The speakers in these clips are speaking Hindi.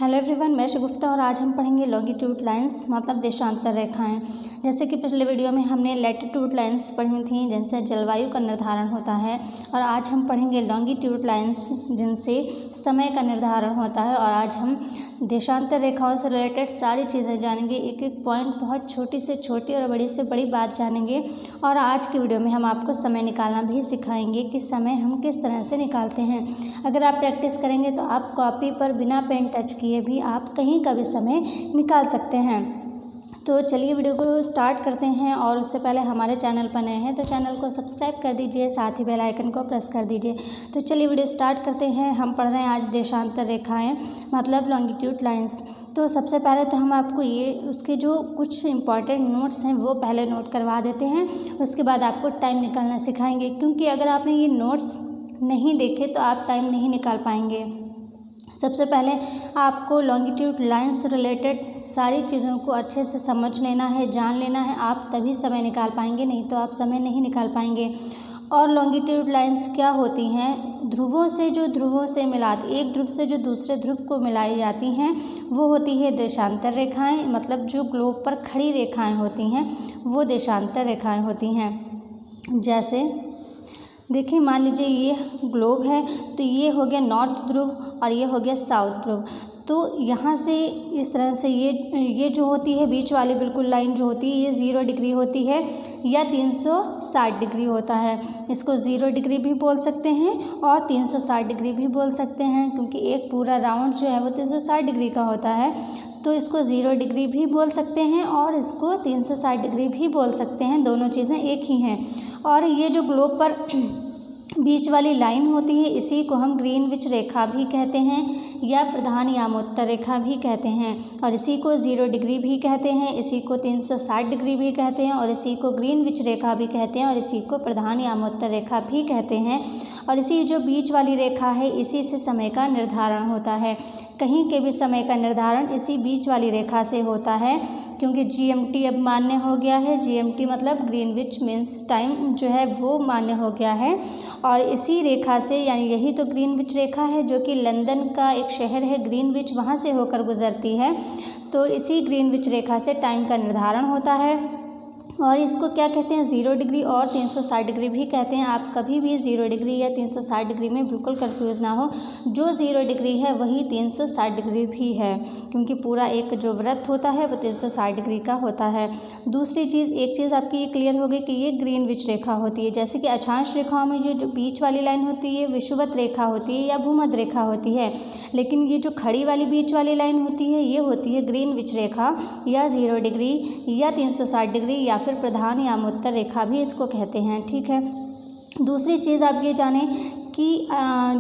हेलो एवरीवन, मैं शगुफ्ता और आज हम पढ़ेंगे लॉन्गिट्यूड लाइंस मतलब देशांतर रेखाएं। जैसे कि पिछले वीडियो में हमने लैटिट्यूड लाइंस पढ़ी थी जिनसे जलवायु का निर्धारण होता है, और आज हम पढ़ेंगे लॉन्गिट्यूड लाइंस जिनसे समय का निर्धारण होता है। और आज हम देशांतर रेखाओं से रिलेटेड सारी चीज़ें जानेंगे, एक एक पॉइंट, बहुत छोटी से छोटी और बड़ी से बड़ी बात जानेंगे। और आज की वीडियो में हम आपको समय निकालना भी सिखाएंगे कि समय हम किस तरह से निकालते हैं। अगर आप प्रैक्टिस करेंगे तो आप कॉपी पर बिना पेन टच किए भी आप कहीं का भी समय निकाल सकते हैं। तो चलिए वीडियो को स्टार्ट करते हैं। और उससे पहले हमारे चैनल पर नए हैं तो चैनल को सब्सक्राइब कर दीजिए, साथ ही बेल आइकन को प्रेस कर दीजिए। तो चलिए वीडियो स्टार्ट करते हैं। हम पढ़ रहे हैं आज देशांतर रेखाएं मतलब लॉन्गिट्यूड लाइंस। तो सबसे पहले तो हम आपको ये उसके जो कुछ इंपॉर्टेंट नोट्स हैं वो पहले नोट करवा देते हैं, उसके बाद आपको टाइम निकालना सिखाएंगे, क्योंकि अगर आपने ये नोट्स नहीं देखे तो आप टाइम नहीं निकाल पाएंगे। सबसे पहले आपको लॉन्गिट्यूड लाइन से रिलेटेड सारी चीज़ों को अच्छे से समझ लेना है, जान लेना है, आप तभी समय निकाल पाएंगे, नहीं तो आप समय नहीं निकाल पाएंगे। और लॉन्गिट्यूड लाइंस क्या होती हैं? ध्रुवों से मिलाती, एक ध्रुव से जो दूसरे ध्रुव को मिलाई जाती हैं वो होती है देशांतर रेखाएं। मतलब जो ग्लोब पर खड़ी रेखाएं होती हैं वो देशांतर रेखाएं होती हैं। जैसे देखिए, मान लीजिए ये ग्लोब है तो ये हो गया नॉर्थ ध्रुव और ये हो गया साउथ ध्रुव। तो यहाँ से इस तरह से ये जो होती है बीच वाली बिल्कुल लाइन जो होती है ये 0 डिग्री होती है या 360 डिग्री होता है। इसको 0 डिग्री भी बोल सकते हैं और 360 डिग्री भी बोल सकते हैं, क्योंकि एक पूरा राउंड जो है वो 360 डिग्री का होता है। तो इसको 0 डिग्री भी बोल सकते हैं और इसको 360 डिग्री भी बोल सकते हैं, दोनों चीज़ें एक ही हैं। और ये जो ग्लोब पर बीच वाली लाइन होती है इसी को हम ग्रीनविच रेखा भी कहते हैं या प्रधान यामोत्तर रेखा भी कहते हैं, और इसी को 0 डिग्री भी कहते हैं, इसी को 360 डिग्री भी कहते हैं, और इसी को ग्रीनविच रेखा भी कहते हैं, और इसी को प्रधान यामोत्तर रेखा भी कहते हैं। और इसी जो बीच वाली रेखा है इसी से समय का निर्धारण होता है। कहीं के भी समय का निर्धारण इसी बीच वाली रेखा से होता है, क्योंकि GMT अब मान्य हो गया है। GMT मतलब ग्रीनविच मीन्स टाइम जो है वो मान्य हो गया है। और इसी रेखा से, यानी यही तो ग्रीनविच रेखा है जो कि लंदन का एक शहर है ग्रीनविच, वहाँ से होकर गुजरती है। तो इसी ग्रीनविच रेखा से टाइम का निर्धारण होता है। और इसको क्या कहते हैं? 0 डिग्री और 360 डिग्री भी कहते हैं। आप कभी भी 0 डिग्री या 360 डिग्री में बिल्कुल कंफ्यूज ना हो, जो 0 डिग्री है वही 360 डिग्री भी है, क्योंकि पूरा एक जो वृत्त होता है वो 360 डिग्री का होता है। दूसरी चीज़, एक चीज़ आपकी ये क्लियर हो गई कि ये ग्रीनविच रेखा होती है। जैसे कि अक्षांश रेखाओं में जो बीच वाली लाइन होती है विषुवत रेखा होती है या भूमध्य रेखा होती है, लेकिन ये जो खड़ी वाली बीच वाली लाइन होती है ये होती है ग्रीनविच रेखा या 0 डिग्री या 360 डिग्री या फिर प्रधान यामोत्तर रेखा भी इसको कहते हैं। ठीक है। दूसरी चीज़ आप ये जानें कि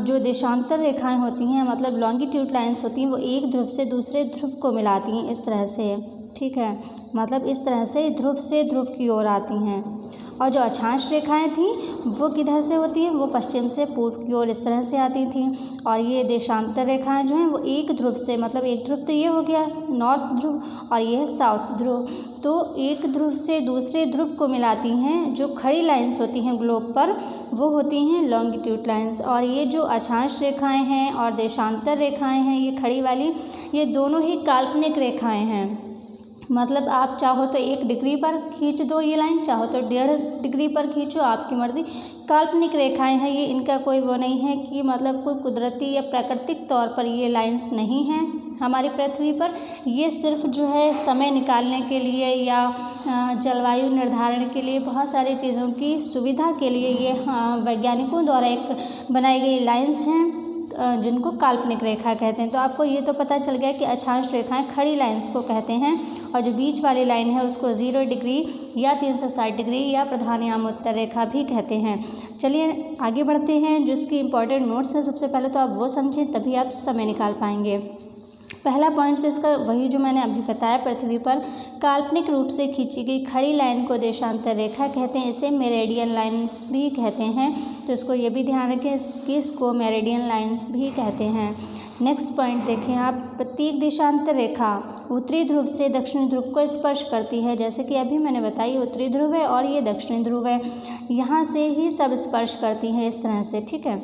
जो देशांतर रेखाएं होती हैं मतलब लॉन्गिट्यूड लाइंस होती हैं वो एक ध्रुव से दूसरे ध्रुव को मिलाती हैं इस तरह से। ठीक है, मतलब इस तरह से ध्रुव से ध्रुव की ओर आती हैं। और जो अक्षांश रेखाएं थी वो किधर से होती हैं? वो पश्चिम से पूर्व की ओर इस तरह से आती थी। और ये देशांतर रेखाएं जो हैं वो एक ध्रुव से, मतलब एक ध्रुव तो ये हो गया नॉर्थ ध्रुव और ये है साउथ ध्रुव, तो एक ध्रुव से दूसरे ध्रुव को मिलाती हैं। जो खड़ी लाइंस होती हैं ग्लोब पर वो होती हैं लॉन्गिट्यूड लाइंस। और ये जो अक्षांश रेखाएं हैं और देशांतर रेखाएं हैं ये खड़ी वाली, ये दोनों ही काल्पनिक रेखाएं हैं। मतलब आप चाहो तो 1 डिग्री पर खींच दो ये लाइन, चाहो तो 1.5 डिग्री पर खींचो, आपकी मर्जी। काल्पनिक रेखाएं हैं ये, इनका कोई वो नहीं है कि मतलब कोई कुदरती या प्राकृतिक तौर पर ये लाइंस नहीं हैं हमारी पृथ्वी पर। ये सिर्फ जो है समय निकालने के लिए या जलवायु निर्धारण के लिए, बहुत सारी चीज़ों की सुविधा के लिए ये वैज्ञानिकों द्वारा एक बनाई गई लाइंस हैं जिनको काल्पनिक रेखा कहते हैं। तो आपको ये तो पता चल गया कि अक्षांश रेखाएं खड़ी लाइंस को कहते हैं, और जो बीच वाली लाइन है उसको 0 डिग्री या 360 डिग्री या प्रधान यामोत्तर रेखा भी कहते हैं। चलिए आगे बढ़ते हैं। जो इसकी इंपॉर्टेंट नोट्स हैं सबसे पहले तो आप वो समझें, तभी आप समय निकाल पाएंगे। पहला पॉइंट तो इसका वही जो मैंने अभी बताया, पृथ्वी पर काल्पनिक रूप से खींची गई खड़ी लाइन को देशांतर रेखा कहते हैं। इसे मेरेडियन लाइन्स भी कहते हैं, तो इसको ये भी ध्यान रखें कि इसको मेरेडियन लाइन्स भी कहते हैं। नेक्स्ट पॉइंट देखें आप, प्रत्येक देशांतर रेखा उत्तरी ध्रुव से दक्षिणी ध्रुव को स्पर्श करती है। जैसे कि अभी मैंने बताई उत्तरी ध्रुव है और ये दक्षिणी ध्रुव है, यहाँ से ही सब स्पर्श करती हैं इस तरह से। ठीक है,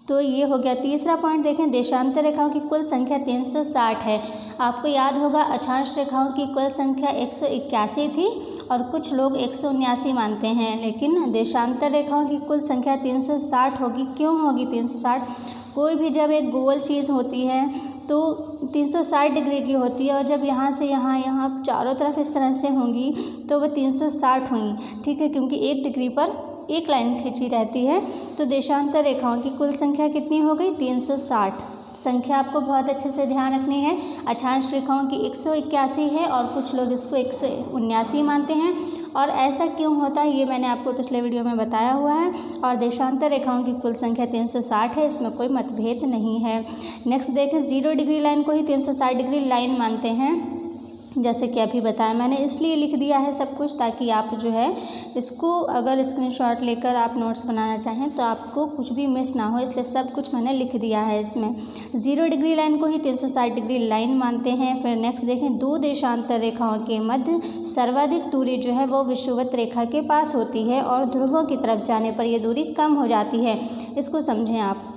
तो ये हो गया। तीसरा पॉइंट देखें, देशांतर रेखाओं की कुल संख्या 360 है। आपको याद होगा अक्षांश रेखाओं की कुल संख्या 181 थी और कुछ लोग 179 मानते हैं, लेकिन देशांतर रेखाओं की कुल संख्या 360 होगी। क्यों होगी 360? कोई भी जब एक गोल चीज़ होती है तो 360 डिग्री की होती है, और जब यहाँ से यहाँ यहाँ चारों तरफ इस तरह से होंगी तो वह 360 हुई, ठीक है, क्योंकि 1 डिग्री पर एक लाइन खींची रहती है। तो देशांतर रेखाओं की कुल संख्या कितनी हो गई? 360। संख्या आपको बहुत अच्छे से ध्यान रखनी है। अक्षांश रेखाओं की 181 है और कुछ लोग इसको 179 मानते हैं, और ऐसा क्यों होता है ये मैंने आपको पिछले वीडियो में बताया हुआ है। और देशांतर रेखाओं की कुल संख्या 360 है, इसमें कोई मतभेद नहीं है। नेक्स्ट देखें, 0 डिग्री लाइन को ही 360 डिग्री लाइन मानते हैं, जैसे कि अभी बताया मैंने, इसलिए लिख दिया है सब कुछ ताकि आप जो है इसको अगर स्क्रीनशॉट लेकर आप नोट्स बनाना चाहें तो आपको कुछ भी मिस ना हो, इसलिए सब कुछ मैंने लिख दिया है इसमें। 0 डिग्री लाइन को ही 360 डिग्री लाइन मानते हैं। फिर नेक्स्ट देखें, दो देशांतर रेखाओं के मध्य सर्वाधिक दूरी जो है वो विषुवत रेखा के पास होती है और ध्रुवों की तरफ जाने पर यह दूरी कम हो जाती है। इसको समझें आप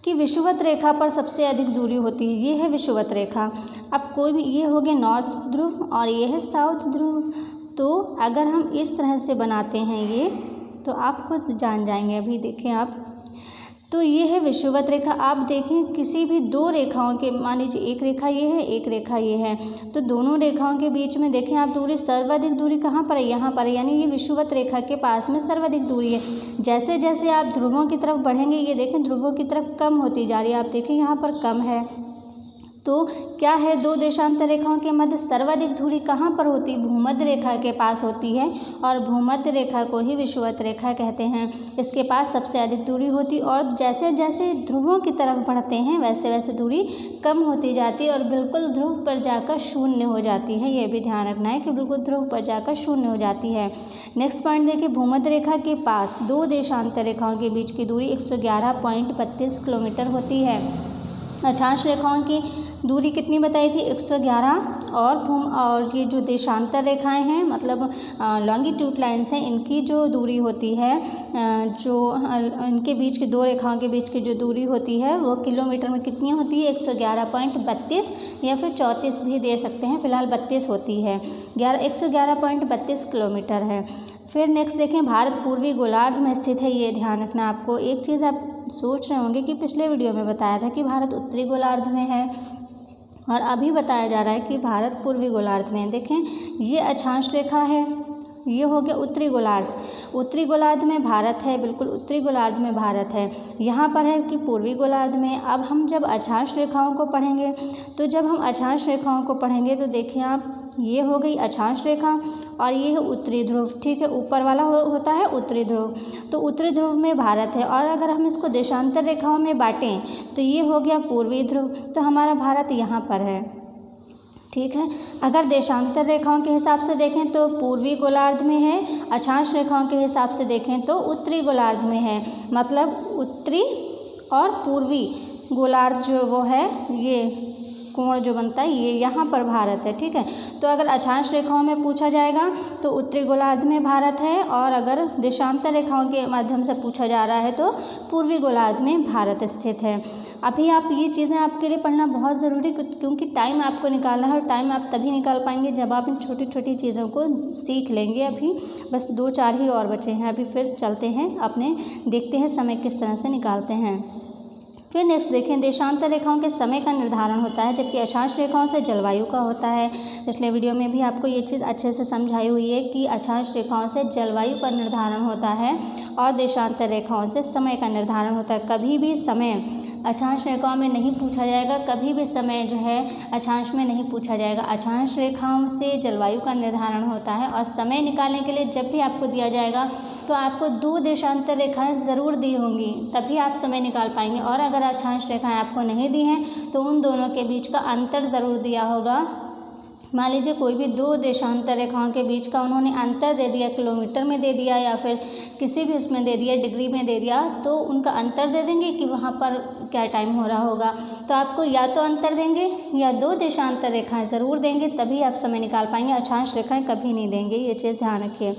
कि विषुवत रेखा पर सबसे अधिक दूरी होती है, ये है विषुवत रेखा। अब कोई भी, ये हो गया नॉर्थ ध्रुव और ये है साउथ ध्रुव। तो अगर हम इस तरह से बनाते हैं ये, तो आप खुद जान जाएंगे। अभी देखें आप, तो ये है विषुवत रेखा। आप देखें किसी भी दो रेखाओं के, मान लीजिए एक रेखा ये है, एक रेखा ये है, तो दोनों रेखाओं के बीच में देखें आप दूरी, सर्वाधिक दूरी कहाँ पर है? यहाँ पर है, यानी ये विषुवत रेखा के पास में सर्वाधिक दूरी है। जैसे जैसे आप ध्रुवों की तरफ बढ़ेंगे, ये देखें ध्रुवों की तरफ कम होती जा रही है। आप देखें यहाँ पर कम है। तो क्या है, दो देशांतर रेखाओं के मध्य सर्वाधिक दूरी कहाँ पर होती है? भूमध्य रेखा के पास होती है, और भूमध्य रेखा को ही विषुवत रेखा कहते हैं। इसके पास सबसे अधिक दूरी होती, और जैसे जैसे ध्रुवों की तरफ बढ़ते हैं वैसे वैसे दूरी कम होती जाती है और बिल्कुल ध्रुव पर जाकर शून्य हो जाती है। ये भी ध्यान रखना है कि बिल्कुल ध्रुव पर जाकर शून्य हो जाती है। नेक्स्ट पॉइंट देखिए, भूमध्य रेखा के पास दो देशांतर रेखाओं के बीच की दूरी 111.32 किलोमीटर होती है। अक्षांश रेखाओं की दूरी कितनी बताई थी? 111, और ये जो देशांतर रेखाएं हैं, मतलब लॉन्गिट्यूड लाइन्स हैं, इनकी जो दूरी होती है, जो इनके बीच की दो रेखाओं के बीच की जो दूरी होती है वो किलोमीटर में कितनी होती है? 111.32 या फिर 34 भी दे सकते हैं, फिलहाल 32 होती है। 111.32 किलोमीटर है। फिर नेक्स्ट देखें, भारत पूर्वी गोलार्ध में स्थित है। ये ध्यान रखना आपको। एक चीज़ आप सोच रहे होंगे कि पिछले वीडियो में बताया था कि भारत उत्तरी गोलार्ध में है, और अभी बताया जा रहा है कि भारत पूर्वी गोलार्ध में है। देखें, ये अक्षांश रेखा है, ये हो गया उत्तरी गोलार्ध। उत्तरी गोलार्ध में भारत है, बिल्कुल उत्तरी गोलार्ध में भारत है। यहाँ पर है कि पूर्वी गोलार्ध में। अब हम जब अक्षांश रेखाओं को पढ़ेंगे, तो जब हम अक्षांश रेखाओं को पढ़ेंगे तो देखिए आप, ये हो गई अक्षांश रेखा और ये है उत्तरी ध्रुव, ठीक है, ऊपर वाला होता है उत्तरी ध्रुव। तो उत्तरी ध्रुव में भारत है, और अगर हम इसको देशांतर रेखाओं में बांटें तो ये हो गया पूर्वी ध्रुव, तो हमारा भारत यहाँ पर है, ठीक है। अगर देशांतर रेखाओं के हिसाब से देखें तो पूर्वी गोलार्ध में है, अक्षांश रेखाओं के हिसाब से देखें तो उत्तरी गोलार्ध में है। मतलब उत्तरी और पूर्वी गोलार्ध जो वो है, ये कोण जो बनता है, ये यहाँ पर भारत है, ठीक है। तो अगर अक्षांश रेखाओं में पूछा जाएगा तो उत्तरी गोलार्ध में भारत है, और अगर देशांतर रेखाओं के माध्यम से पूछा जा रहा है तो पूर्वी गोलार्ध में भारत स्थित है। अभी आप ये चीज़ें आपके लिए पढ़ना बहुत ज़रूरी, क्योंकि टाइम आपको निकालना है, और टाइम आप तभी निकाल पाएंगे जब आप इन छोटी छोटी चीज़ों को सीख लेंगे। अभी बस 2-4 ही और बचे हैं, अभी फिर चलते हैं अपने, देखते हैं समय किस तरह से निकालते हैं। फिर नेक्स्ट देखें, देशांतर रेखाओं के समय का निर्धारण होता है, जबकि अक्षांश रेखाओं से जलवायु का होता है। पिछले वीडियो में भी आपको ये चीज़ अच्छे से समझाई हुई है कि अक्षांश रेखाओं से जलवायु का निर्धारण होता है और देशांतर रेखाओं से समय का निर्धारण होता है। कभी भी समय अक्षांश रेखाओं में नहीं पूछा जाएगा, कभी भी समय जो है अक्षांश में नहीं पूछा जाएगा। अक्षांश रेखाओं से जलवायु का निर्धारण होता है, और समय निकालने के लिए जब भी आपको दिया जाएगा तो आपको 2 देशांतर रेखाएं ज़रूर दी होंगी, तभी आप समय निकाल पाएंगे। और अगर अक्षांश रेखाएं आपको नहीं दी हैं तो उन दोनों के बीच का अंतर ज़रूर दिया होगा। मान लीजिए कोई भी 2 देशांतर रेखाओं के बीच का उन्होंने अंतर दे दिया, किलोमीटर में दे दिया या फिर किसी भी उसमें दे दिया, डिग्री में दे दिया, तो उनका अंतर दे देंगे कि वहाँ पर क्या टाइम हो रहा होगा। तो आपको या तो अंतर देंगे या 2 देशांतर रेखाएं ज़रूर देंगे, तभी आप समय निकाल पाएंगे। अक्षांश रेखाएं कभी नहीं देंगे, ये चीज़ ध्यान रखिए।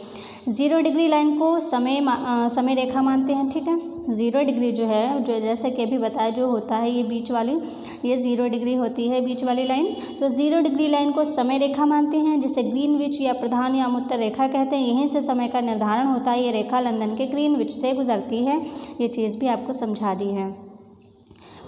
0 डिग्री लाइन को समय रेखा मानते हैं, ठीक है। 0 डिग्री जो है, जो जैसे कि अभी बताया जो होता है ये बीच वाली, ये 0 डिग्री होती है बीच वाली लाइन। तो 0 डिग्री लाइन को समय रेखा मानते हैं, जिसे ग्रीनविच या प्रधान या उत्तर रेखा कहते हैं। यहीं से समय का निर्धारण होता है। ये रेखा लंदन के ग्रीनविच से गुजरती है। ये चीज़ भी आपको समझा दी है।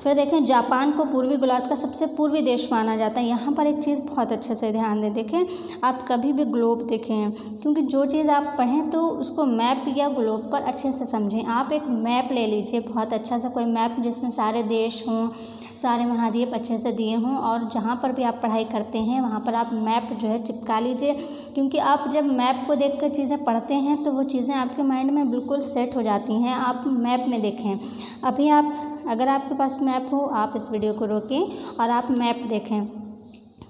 फिर देखें, जापान को पूर्वी गोलार्ध का सबसे पूर्वी देश माना जाता है। यहाँ पर एक चीज़ बहुत अच्छे से ध्यान दें। देखें, आप कभी भी ग्लोब देखें, क्योंकि जो चीज़ आप पढ़ें तो उसको मैप या ग्लोब पर अच्छे से समझें। आप एक मैप ले लीजिए, बहुत अच्छा सा कोई मैप जिसमें सारे देश हों, सारे महाद्वीप अच्छे से दिए हों, और जहाँ पर भी आप पढ़ाई करते हैं वहाँ पर आप मैप जो है चिपका लीजिए, क्योंकि आप जब मैप को देखकर चीज़ें पढ़ते हैं तो वो चीज़ें आपके माइंड में बिल्कुल सेट हो जाती हैं। आप मैप में देखें, अभी आप अगर आपके पास मैप हो, आप इस वीडियो को रोकें और आप मैप देखें।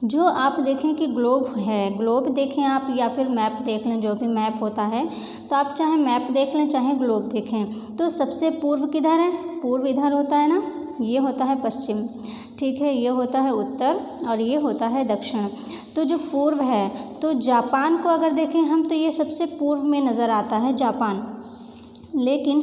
जो आप देखें कि ग्लोब है, ग्लोब देखें आप या फिर मैप देख लें, जो भी मैप होता है, तो आप चाहे मैप देख लें चाहे ग्लोब देखें, तो सबसे पूर्व किधर है? पूर्व इधर होता है ना, ये होता है पश्चिम, ठीक है, ये होता है उत्तर और ये होता है दक्षिण। तो जो पूर्व है, तो जापान को अगर देखें हम तो ये सबसे पूर्व में नज़र आता है जापान। लेकिन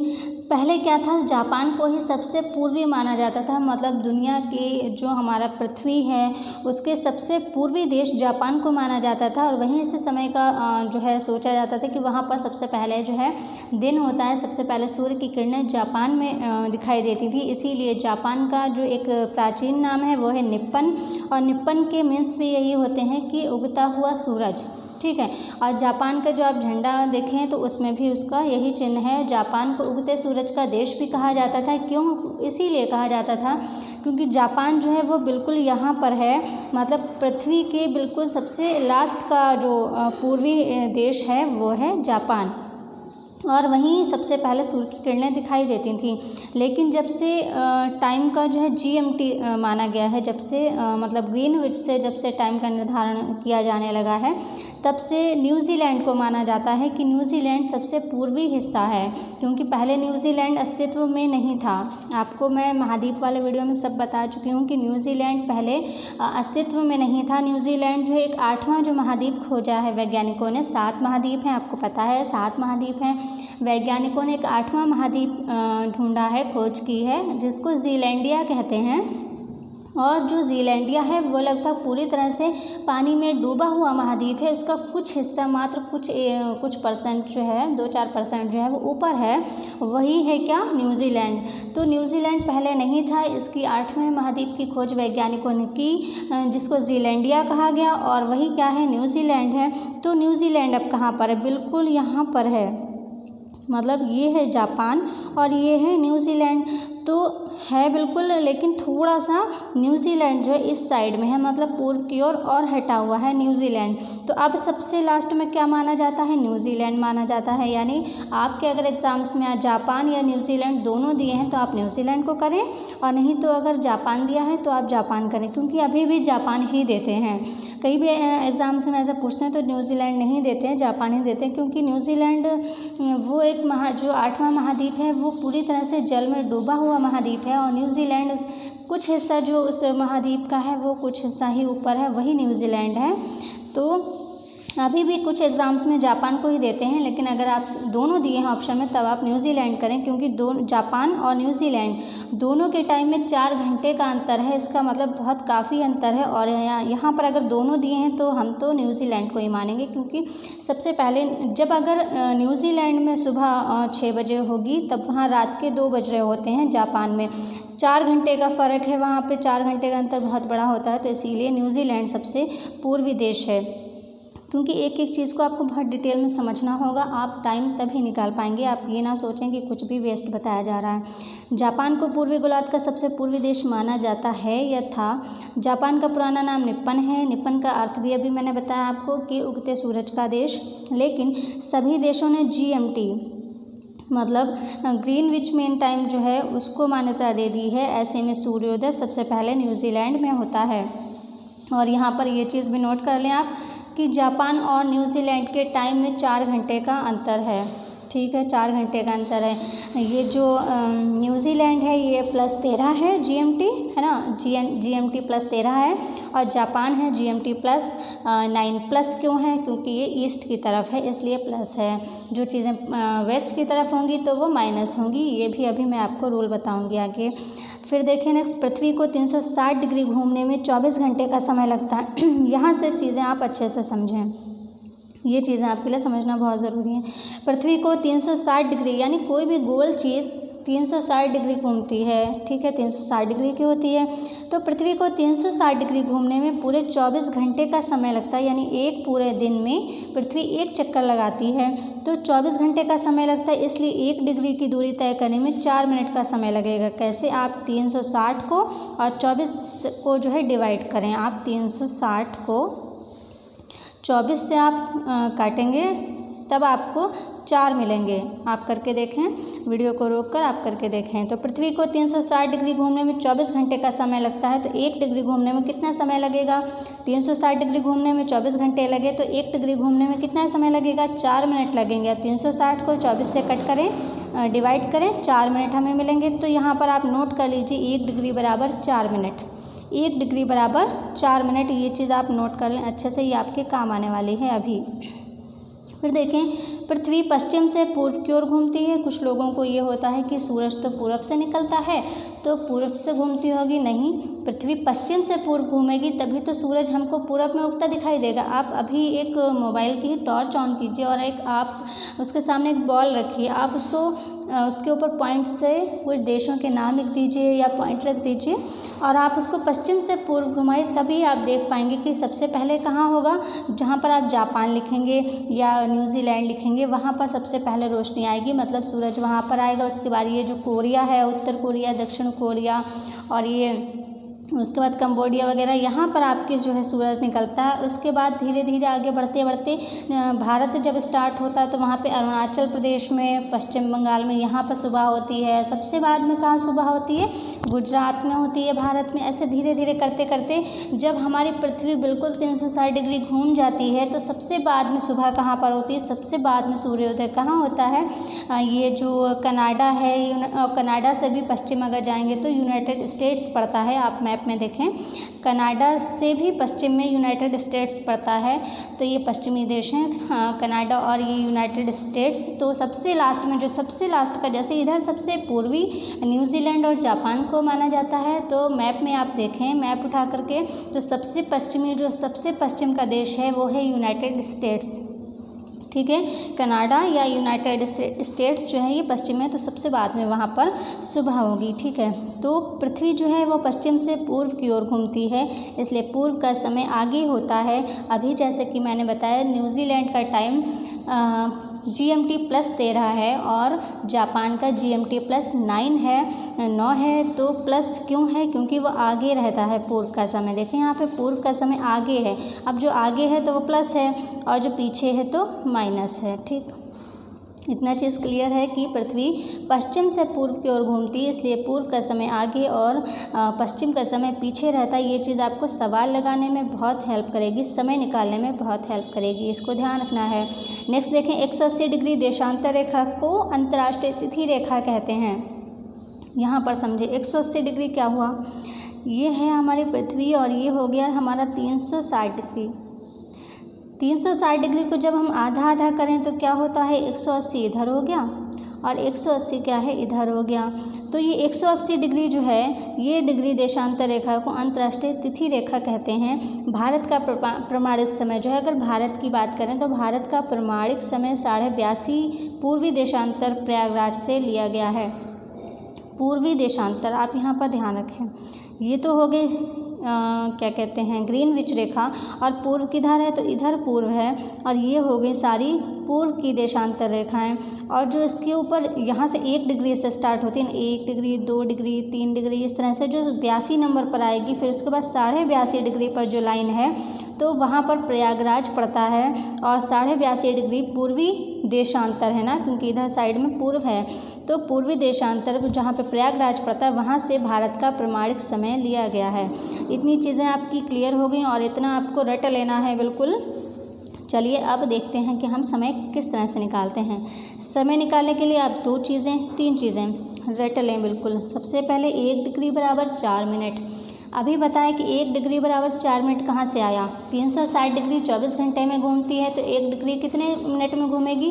पहले क्या था, जापान को ही सबसे पूर्वी माना जाता था। मतलब दुनिया की जो हमारा पृथ्वी है उसके सबसे पूर्वी देश जापान को माना जाता था, और वहीं से समय का जो है सोचा जाता था कि वहाँ पर सबसे पहले जो है दिन होता है, सबसे पहले सूर्य की किरणें जापान में दिखाई देती थी। इसीलिए जापान का जो एक प्राचीन नाम है वो है निप्पन, और निप्पन के मीन्स भी यही होते हैं कि उगता हुआ सूरज, ठीक है। और जापान का जो आप झंडा देखें तो उसमें भी उसका यही चिन्ह है। जापान को उगते सूरज का देश भी कहा जाता था। क्यों इसीलिए कहा जाता था क्योंकि जापान जो है वो बिल्कुल यहाँ पर है, मतलब पृथ्वी के बिल्कुल सबसे लास्ट का जो पूर्वी देश है वो है जापान, और वहीं सबसे पहले सूर्य की किरणें दिखाई देती थी। लेकिन जब से टाइम का जो है GMT माना गया है, जब से मतलब ग्रीनविच से जब से टाइम का निर्धारण किया जाने लगा है, तब से न्यूजीलैंड को माना जाता है कि न्यूजीलैंड सबसे पूर्वी हिस्सा है, क्योंकि पहले न्यूजीलैंड अस्तित्व में नहीं था। आपको मैं महाद्वीप वाले वीडियो में सब बता चुकी हूँ कि न्यूजीलैंड पहले अस्तित्व में नहीं था। न्यूजीलैंड जो एक 8वां जो महाद्वीप खोजा है वैज्ञानिकों ने, 7 महाद्वीप हैं, आपको पता है 7 महाद्वीप हैं। वैज्ञानिकों ने एक 8वां महाद्वीप ढूंढा है, खोज की है, जिसको जीलैंडिया कहते हैं। और जो जीलैंडिया है वो लगभग पूरी तरह से पानी में डूबा हुआ महाद्वीप है। उसका कुछ हिस्सा मात्र कुछ परसेंट जो है 2-4% जो है वो ऊपर है, वही है क्या, न्यूजीलैंड। तो न्यूजीलैंड पहले नहीं था। इसकी 8वें महाद्वीप की खोज वैज्ञानिकों ने की, जिसको जीलैंडिया कहा गया, और वही क्या है, न्यूजीलैंड है। तो न्यूजीलैंड अब कहाँ पर है? बिल्कुल यहाँ पर है, मतलब ये है जापान और ये है न्यूजीलैंड। तो है बिल्कुल, लेकिन थोड़ा सा न्यूजीलैंड जो है इस साइड में है, मतलब पूर्व की ओर और हटा हुआ है न्यूजीलैंड। तो अब सबसे लास्ट में क्या माना जाता है? न्यूजीलैंड माना जाता है। यानी आपके अगर एग्जाम्स में आज जापान या न्यूजीलैंड दोनों दिए हैं तो आप न्यूजीलैंड को करें, और नहीं तो अगर जापान दिया है तो आप जापान करें, क्योंकि अभी भी जापान ही देते हैं। कई भी एग्ज़ाम्स में ऐसा पूछते हैं तो न्यूजीलैंड नहीं देते हैं, जापान ही देते हैं, क्योंकि न्यूजीलैंड वो एक जो 8वां महाद्वीप है वो पूरी तरह से जल में डूबा हुआ महाद्वीप है, और न्यूजीलैंड कुछ हिस्सा जो उस महाद्वीप का है वो कुछ हिस्सा ही ऊपर है, वही न्यूजीलैंड है। तो अभी भी कुछ एग्ज़ाम्स में जापान को ही देते हैं, लेकिन अगर आप दोनों दिए हैं ऑप्शन में तब आप न्यूजीलैंड करें, क्योंकि जापान और न्यूजीलैंड दोनों के टाइम में 4 घंटे का अंतर है। इसका मतलब बहुत काफ़ी अंतर है, और यहाँ पर अगर दोनों दिए हैं तो हम तो न्यूजीलैंड को ही मानेंगे, क्योंकि सबसे पहले जब अगर न्यूजीलैंड में सुबह 6 बजे होगी तब वहाँ रात के 2 बज रहे होते हैं। जापान में 4 घंटे का फ़र्क है, वहाँ पे 4 घंटे का अंतर बहुत बड़ा होता है। तो इसीलिए न्यूजीलैंड सबसे पूर्वी देश है, क्योंकि एक एक चीज़ को आपको बहुत डिटेल में समझना होगा, आप टाइम तभी निकाल पाएंगे। आप ये ना सोचें कि कुछ भी वेस्ट बताया जा रहा है। जापान को पूर्वी गोलार्ध का सबसे पूर्वी देश माना जाता है या था। जापान का पुराना नाम निप्पन है। निप्पन का अर्थ भी अभी मैंने बताया आपको कि उगते सूरज का देश। लेकिन सभी देशों ने GMT मतलब ग्रीनविच मीन टाइम जो है उसको मान्यता दे दी है। ऐसे में सूर्योदय सबसे पहले न्यूजीलैंड में होता है। और यहाँ पर ये चीज़ भी नोट कर लें आप कि जापान और न्यूजीलैंड के टाइम में 4 घंटे का अंतर है। ठीक है, 4 घंटे का अंतर है। ये जो न्यूजीलैंड है ये +13 है GMT, है ना, GMT +13 है, और जापान है GMT +9। प्लस क्यों है? क्योंकि ये ईस्ट की तरफ है इसलिए प्लस है। जो चीज़ें वेस्ट की तरफ होंगी तो वो माइनस होंगी। ये भी अभी मैं आपको रूल बताऊँगी आगे। फिर देखिए नेक्स्ट, पृथ्वी को 360 डिग्री घूमने में 24 घंटे का समय लगता है। यहाँ से चीज़ें आप अच्छे से समझें, ये चीज़ें आपके लिए समझना बहुत ज़रूरी है। पृथ्वी को 360 डिग्री, यानी कोई भी गोल चीज़ 360 डिग्री घूमती है, ठीक है, 360 डिग्री की होती है। तो पृथ्वी को 360 डिग्री घूमने में पूरे 24 घंटे का समय लगता है, यानी एक पूरे दिन में पृथ्वी एक चक्कर लगाती है तो 24 घंटे का समय लगता है। इसलिए 1 डिग्री की दूरी तय करने में 4 मिनट का समय लगेगा। कैसे? आप 360 को और 24 को जो है डिवाइड करें। आप 360 को 24 से आप काटेंगे तब आपको 4 मिलेंगे। आप करके देखें, वीडियो को रोककर आप करके देखें। तो पृथ्वी को 360 डिग्री घूमने में 24 घंटे का समय लगता है, तो 1 डिग्री घूमने में कितना समय लगेगा? 360 डिग्री घूमने में 24 घंटे लगे तो 1 डिग्री घूमने में कितना समय लगेगा? 4 मिनट लगेंगे। 360 को 24 से कट करें, डिवाइड करें, 4 मिनट हमें मिलेंगे। तो यहाँ पर आप नोट कर लीजिए 1 डिग्री बराबर 4 मिनट। 1 डिग्री बराबर 4 मिनट, ये चीज़ आप नोट कर लें अच्छे से, ये आपके काम आने वाली है अभी। फिर देखें, पृथ्वी पश्चिम से पूर्व की ओर घूमती है। कुछ लोगों को ये होता है कि सूरज तो पूरब से निकलता है तो पूरब से घूमती होगी। नहीं, पृथ्वी पश्चिम से पूर्व घूमेगी तभी तो सूरज हमको पूरब में उगता दिखाई देगा। आप अभी एक मोबाइल की टॉर्च ऑन कीजिए और एक आप उसके सामने एक बॉल रखिए, आप उसके ऊपर पॉइंट से कुछ देशों के नाम लिख दीजिए या पॉइंट रख दीजिए और आप उसको पश्चिम से पूर्व घुमाइए, तभी आप देख पाएंगे कि सबसे पहले कहाँ होगा। जहाँ पर आप जापान लिखेंगे या न्यूजीलैंड लिखेंगे वहाँ पर सबसे पहले रोशनी आएगी, मतलब सूरज वहाँ पर आएगा। उसके बाद ये जो कोरिया है, उत्तर कोरिया, दक्षिण कोरिया और ये उसके बाद कंबोडिया वगैरह, यहाँ पर आपके जो है सूरज निकलता है। उसके बाद धीरे धीरे आगे बढ़ते बढ़ते भारत जब स्टार्ट होता है तो वहाँ पे अरुणाचल प्रदेश में, पश्चिम बंगाल में यहाँ पर सुबह होती है। सबसे बाद में कहाँ सुबह होती है? गुजरात में होती है, भारत में। ऐसे धीरे धीरे करते करते जब हमारी पृथ्वी बिल्कुल 360 डिग्री घूम जाती है तो सबसे बाद में सुबह कहाँ पर होती है? सबसे बाद में सूर्योदय कहाँ होता है? ये जो कनाडा है, कनाडा से भी पश्चिम अगर जाएंगे तो यूनाइटेड स्टेट्स पड़ता है। आप मैप में देखें, कनाडा से भी पश्चिम में यूनाइटेड स्टेट्स पड़ता है। तो ये पश्चिमी देश हैं, कनाडा और ये यूनाइटेड स्टेट्स। तो सबसे लास्ट में, जो सबसे लास्ट का, जैसे इधर सबसे पूर्वी न्यूजीलैंड और जापान को माना जाता है, तो मैप में आप देखें, मैप उठा करके, तो सबसे पश्चिमी, जो सबसे पश्चिम का देश है वो है यूनाइटेड स्टेट्स, ठीक है। कनाडा या यूनाइटेड स्टेट्स जो है ये पश्चिम में, तो सबसे बाद में वहाँ पर सुबह होगी, ठीक है। तो पृथ्वी जो है वो पश्चिम से पूर्व की ओर घूमती है, इसलिए पूर्व का समय आगे होता है। अभी जैसे कि मैंने बताया, न्यूजीलैंड का टाइम GMT +13 है और जापान का GMT +9 है, 9 है। तो प्लस क्यों है? क्योंकि वो आगे रहता है पूर्व का समय। देखें यहाँ पे पूर्व का समय आगे है, अब जो आगे है तो वो प्लस है और जो पीछे है तो माइनस है, ठीक। इतना चीज़ क्लियर है कि पृथ्वी पश्चिम से पूर्व की ओर घूमती है, इसलिए पूर्व का समय आगे और पश्चिम का समय पीछे रहता है। ये चीज़ आपको सवाल लगाने में बहुत हेल्प करेगी, समय निकालने में बहुत हेल्प करेगी, इसको ध्यान रखना है। नेक्स्ट देखें, 180 डिग्री देशांतर रेखा को अंतर्राष्ट्रीय तिथि रेखा कहते हैं। यहाँ पर समझे 180 डिग्री क्या हुआ? ये है हमारी पृथ्वी और ये हो गया हमारा 360 डिग्री। 360 डिग्री को जब हम आधा आधा करें तो क्या होता है? 180 इधर हो गया और 180 क्या है? इधर हो गया। तो ये 180 डिग्री जो है, ये डिग्री देशांतर रेखा को अंतर्राष्ट्रीय तिथि रेखा कहते हैं। भारत का प्रमाणिक समय जो है, अगर भारत की बात करें तो भारत का प्रमाणिक समय 82.5 पूर्वी देशांतर प्रयागराज से लिया गया है। पूर्वी देशांतर, आप यहाँ पर ध्यान रखें। ये तो हो गई क्या कहते हैं, ग्रीनविच रेखा, और पूर्व किधर है? तो इधर पूर्व है, और ये हो गई सारी पूर्व की देशांतर रेखाएं। और जो इसके ऊपर यहाँ से 1 डिग्री से स्टार्ट होती है, 1 डिग्री, 2 डिग्री, 3 डिग्री, इस तरह से जो 82 नंबर पर आएगी, फिर उसके बाद 82.5 डिग्री पर जो लाइन है तो वहाँ पर प्रयागराज पड़ता है। और 82.5 डिग्री पूर्वी देशांतर है ना, क्योंकि इधर साइड में पूर्व है, तो पूर्वी देशांतर जहाँ पे प्रयागराज पड़ता है वहाँ से भारत का प्रमाणिक समय लिया गया है। इतनी चीज़ें आपकी क्लियर हो गई और इतना आपको रट लेना है बिल्कुल, चलिए अब देखते हैं कि हम समय किस तरह से निकालते हैं। समय निकालने के लिए आप 3 चीज़ें रट लें बिल्कुल। सबसे पहले 1 डिग्री बराबर 4 मिनट। अभी बताएं कि 1 डिग्री बराबर 4 मिनट कहाँ से आया। 360 डिग्री 24 घंटे में घूमती है, तो 1 डिग्री कितने मिनट में घूमेगी।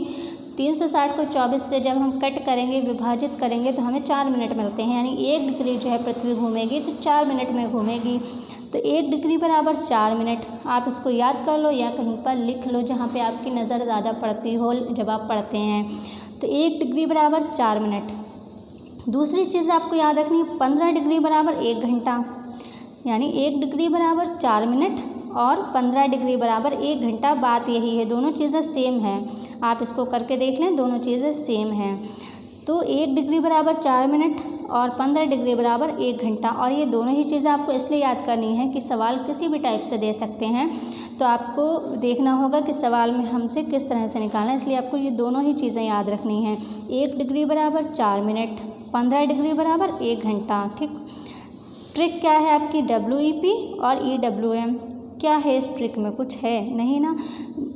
360 को 24 से जब हम कट करेंगे, विभाजित करेंगे, तो हमें 4 मिनट मिलते हैं। यानी 1 डिग्री जो है पृथ्वी घूमेगी तो 4 मिनट में घूमेगी। तो 1 डिग्री बराबर 4 मिनट। आप इसको याद कर लो या कहीं पर लिख लो जहाँ पे आपकी नज़र ज़्यादा पड़ती हो जब आप पढ़ते हैं। तो 1 डिग्री बराबर 4 मिनट। दूसरी चीज़ आपको याद रखनी है, 15 डिग्री बराबर 1 घंटा। यानी 1 डिग्री बराबर 4 मिनट और 15 डिग्री बराबर 1 घंटा। बात यही है, दोनों चीज़ें सेम हैं। आप इसको करके देख लें, दोनों चीज़ें सेम हैं। तो 1 डिग्री बराबर 4 मिनट और 15 डिग्री बराबर 1 घंटा। और ये दोनों ही चीज़ें आपको इसलिए याद करनी है कि सवाल किसी भी टाइप से दे सकते हैं, तो आपको देखना होगा कि सवाल में हमसे किस तरह से निकालना है। इसलिए आपको ये दोनों ही चीज़ें याद रखनी हैं। 1 डिग्री बराबर 4 मिनट, 15 डिग्री बराबर 1 घंटा। ठीक। ट्रिक क्या है आपकी, WEP और EWM। क्या है इस ट्रिक में, कुछ है नहीं ना।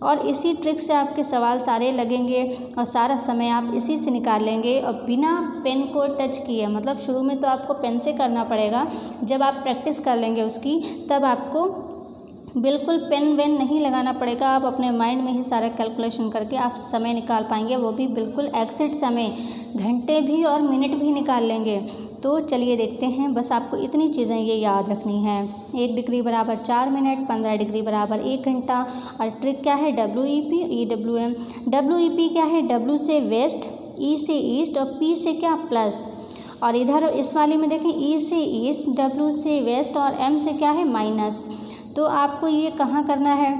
और इसी ट्रिक से आपके सवाल सारे लगेंगे और सारा समय आप इसी से निकाल लेंगे और बिना पेन को टच किए। मतलब शुरू में तो आपको पेन से करना पड़ेगा, जब आप प्रैक्टिस कर लेंगे उसकी तब आपको बिल्कुल पेन वेन नहीं लगाना पड़ेगा। आप अपने माइंड में ही सारा कैलकुलेशन करके आप समय निकाल पाएंगे, वो भी बिल्कुल एग्जैक्ट समय, घंटे भी और मिनट भी निकाल लेंगे। तो चलिए देखते हैं, बस आपको इतनी चीज़ें ये याद रखनी है। 1 डिग्री बराबर 4 मिनट, 15 डिग्री बराबर 1 घंटा। और ट्रिक क्या है, WEP EWM। WEP क्या है, W से वेस्ट, E से ईस्ट और P से क्या, प्लस। और इधर इस वाली में देखें, E से ईस्ट, W से वेस्ट और M से क्या है, माइनस। तो आपको ये कहाँ करना है,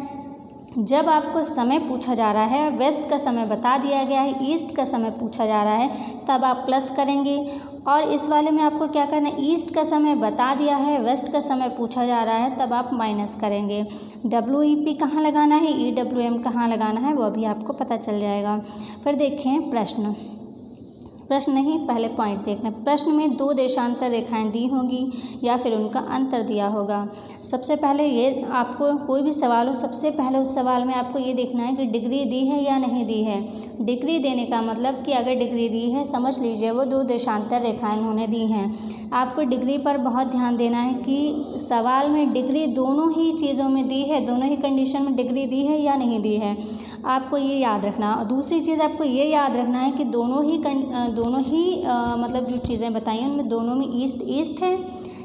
जब आपको समय पूछा जा रहा है, वेस्ट का समय बता दिया गया है, ईस्ट का समय पूछा जा रहा है, तब आप प्लस करेंगे। और इस वाले में आपको क्या करना है, ईस्ट का समय बता दिया है, वेस्ट का समय पूछा जा रहा है, तब आप माइनस करेंगे। WEP कहाँ लगाना है, EWM कहाँ लगाना है, वो भी आपको पता चल जाएगा। फिर देखें प्रश्न नहीं, पहले पॉइंट देखना। प्रश्न में 2 देशांतर रेखाएं दी होंगी या फिर उनका अंतर दिया होगा। सबसे पहले ये आपको कोई भी सवाल हो, सबसे पहले उस सवाल में आपको ये देखना है कि डिग्री दी है या नहीं दी है। डिग्री देने का मतलब कि अगर डिग्री दी है, समझ लीजिए वो 2 देशांतर रेखाएं उन्होंने दी हैं। आपको डिग्री पर बहुत ध्यान देना है कि सवाल में डिग्री दोनों ही चीज़ों में दी है, दोनों ही कंडीशन में डिग्री दी है या नहीं दी है, आपको ये याद रखना। और दूसरी चीज़ आपको ये याद रखना है कि दोनों ही मतलब जो चीज़ें बताई हैं उनमें दोनों में ईस्ट ईस्ट है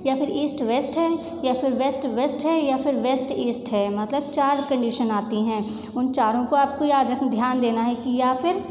या फिर ईस्ट वेस्ट है या फिर वेस्ट वेस्ट है या फिर वेस्ट ईस्ट है। मतलब 4 कंडीशन आती हैं, उन चारों को आपको याद रखना, ध्यान देना है कि या फिर,